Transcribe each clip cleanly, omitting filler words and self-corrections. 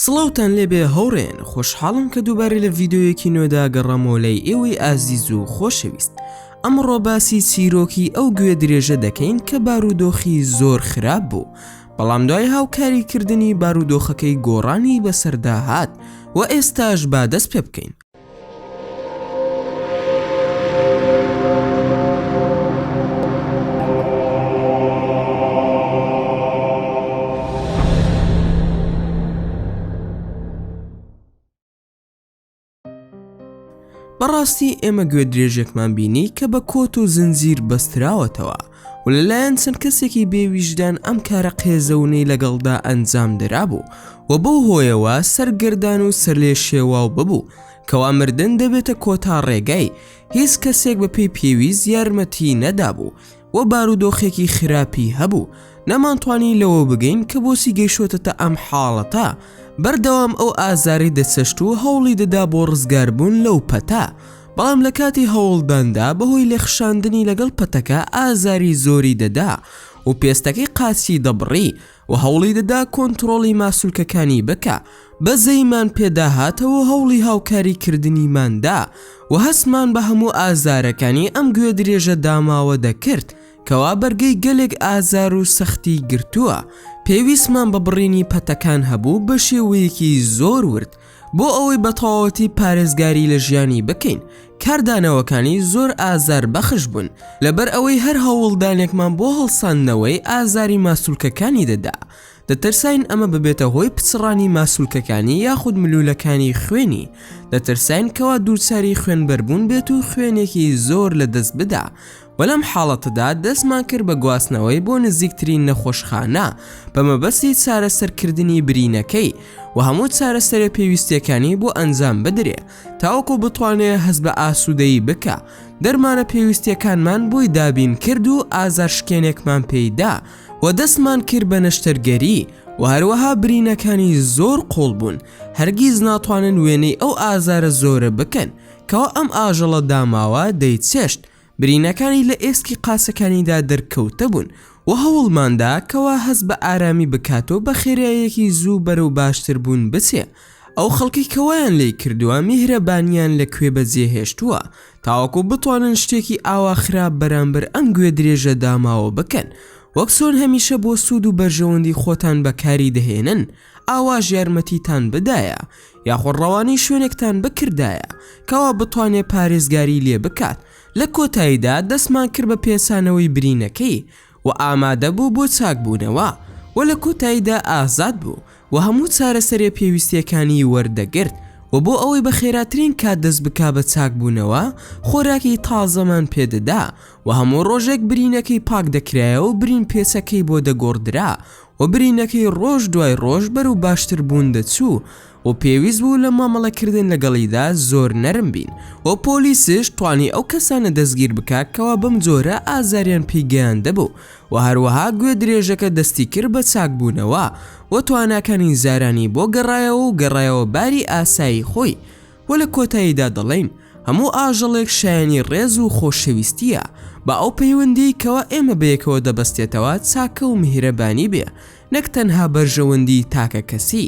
سڵاوتان لێبێ هەوڕێن خۆشحاڵم کە دووبارە لە ڤیدیۆیەکی نوێدا گەڕامەوە لای ئێوەی ئازیز و خۆشەویست. ئەمڕۆ باسی چیرۆکی ئەو گوێ درێژە دەکەین کە بارودۆخی زۆر خراپ بوو، بەڵام دوای هاوکاریکردنی بارودۆخەکەی گۆڕانی بەسەردا هات و ئێستاش با دەست پێ بکەین. بەڕاستی ئێمە گوێ درێژێکمان بینی کە بە کۆت و زنجیر بەستراوەتەوە و لەلایەن چەند کەسێکی بێویژدان ئەم کارە قێزەونەی لەگەڵدا ئەنجام درابوو و بەو هۆیەوە سەرگردان و سەرلێ شێواو ببوو کەوا مردن دەبێتە کۆتا ڕێگای، هیچ کەسێک بە پێی پێویست یارمەتی نەدابوو و بارودۆخێکی خراپی هەبوو. نەمانتوانی لەوە بگەین کە بۆسی گەیشتۆتە ئەم حاڵەتە، بەردەوام ئەو ئازاری دەچەشت و هەوڵی دەدا بۆ ڕزگاربوون لەو پەتە، بەڵام لە کاتی هەوڵداندا بەهۆی لێخشاندنی لەگەڵ پەتەکە ئازاری زۆری دەدا و پێستەکەی قاچی دەبڕی و هەوڵی دەدا کۆنتڕۆڵی ماسوولکەکانی بکە. بەزەیمان پێداهاتەوە هەوڵی هاوکاریکردنیماندا و هەستمان بە هەموو ئازارەکانی ئەم گوێ درێژە داماوە دەکرد کەوا بەرگەی گەلێک ئازار و سەختی گرتووە. پێویستمان بە بڕینی پەتەکان هەبوو بە شێوەیەکی زۆر ورد بۆ ئەوەی بە تەواوەتی پارێزگاری لە ژیانی بکەین. کاردانەوەکانی زۆر ئازار بەخش بوون لەبەر ئەوەی هەر هەوڵدانێکمان بۆ هەڵساندنەوەی ئازاری ماسوولکەکانی دەدا. دەترساین ئەمە ببێتە هۆی پچڕانی ماسوولکەکانی یاخود ملوولەکانی خوێنی. دەترساین کەوا دووچاری خوێنبەربوون بێت و خوێنێکی زۆر لە دەست بدا. وەلەم حاڵەتەدا دەستمان کرد بە گواستنەوەی بۆ نزیکترین نەخۆشخانە بە مەبەستی چارەسەرکردنی برینەکەی و هەموو چارەسەرە پێویستیەکانی بۆ ئەنجام بدرێ تاوەکو بتوانێت هەست بە ئاسوودەیی بکە. دەرمانە پێویستیەکانمان بۆی دابین کرد و ئازارشکێنێکمان پێیدا و دەستمان کرد بە نەشتەرگەری و هەروەها برینەکانی زۆر قوڵ بوون، هەرگیز ناتوانن وێنەی ئەو ئازارە زۆرە بکەن کەوا ئەم ئاژەڵە داماوە دەیچێشت. برینەکانی لە ئێسکی قاسەکانیدا دەرکەوتە بوون و هەوڵماندا کەوا هەست بە ئارامی بکاتەوە بە خێراییەکی زوو بەرەو باشتر بوون بچێ. ئەو خەڵکی کەوایان لێی کردووە میهرەبانیان لەکوێ بەجێهێشتووە تاوەکو بتوانن شتێکی ئاوا خراپ بەرامبەر ئەم گوێ درێژە داماوە بکەن. وەک چۆن هەمیشە بۆ سوود و بەرژەوەندی خۆتان بەکاری دەهێنن، ئاواژ یارمەتیتان بدایە یاخۆ ڕەوانەی شوێنێکتان بکردایە کەوا بتوانێت پارێزگاری لێ بکات. لە کۆتاییدا دەستمان کرد بە پێسانەوەی برینەکەی و ئامادە بوو بۆ چاکبوونەوە و لە کۆتاییدا ئازاد بوو و هەموو چارەسەرێ پێویستیەکانی وەردەگرت و بۆ ئەوەی بە خێراترین کات دەست بکا بە چاکبوونەوە خۆراکی تازەمان پێدەدا و هەموو ڕۆژێک برینەکەی پاک دەکرایە و برین پێچەکەی بۆ دەگۆڕدرا و برینەکەی ڕۆژ دوای ڕۆژ بەرەو باشتر بوون دەچوو و پێویست بوو لە مامەڵەکردن لەگەڵیدا زۆر نەرم بین و پۆلیسش توانی ئەو کەسانە دەستگیر بکات کەوا بەم جۆرە ئازاریان پێیگەیاندە بوو و هەروەها گوێ درێژەکە دەستی کرد بە چاکبوونەوە و تواناکانی زارانی بۆ گەڕایەوە باری ئاسایی خۆی. و لە کۆتاییدا دەڵێن هەموو ئاژەڵێک شایانی ڕێز و خۆشەویستیە بە ئەو پەیوەندی کەوا ئێمە بەیەکەوە دەبەستێتەوە چاکە و میهرەبانی بێ، نەک تەنها بەرژەوەندی تاکە کەسی.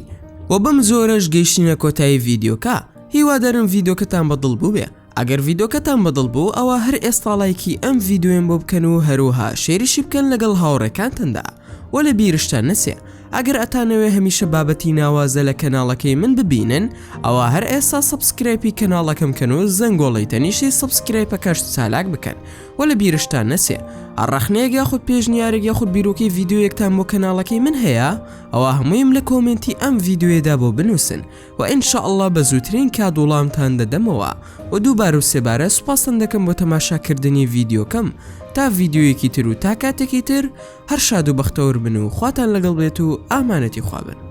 و بەم زۆرەش گەیشتینە کۆتایی ڤیدیۆکە. هیوادارم ڤیدیۆکەتان بەدڵ بوو بێ. ئەگەر ڤیدیۆکەتان بەدڵ بوو ئەوە هەر ئێستا لایکی ئەم ڤیدیۆیان بۆ بکەن و هەروها شێریشی بکەن لەگەڵ هاوڕێکانتاندا و لە بیرشتان نەچێ ئەگەر ئەتانەوێ هەمیشە بابەتی ناوازە لە کەناڵەکەی من ببینن ئەوە هەر ئێستا سەبسکرایبی کەناڵەکەم کەن و زەنگۆڵی تەنیشی سەبسکرایبەکەش چالاک بکەن و لە بیرشتان نەچێ ئەڕەخنەیەک یاخود پێشنیارێک یاخود بیرۆکی ڤیدیۆیەکتان بۆ کەناڵەکەی من هەیە ئەوە هەموویم لە کۆمنتی ئەم ڤیدیۆیەدا بۆ بنووسن و ئینشاءالله بە زووترین کات وەڵامتان دەدەمەوە و دووبار و سێبارە سوپاسان دەکەم بۆ تەماشاکردنی ڤیدیۆکەم. تا ڤیدیۆیەکی تر و تا کاتێکی تر هەر شاد و بەختەوەر بن و خواتان لەگەڵ بێت و ئامانەتی خوا بن.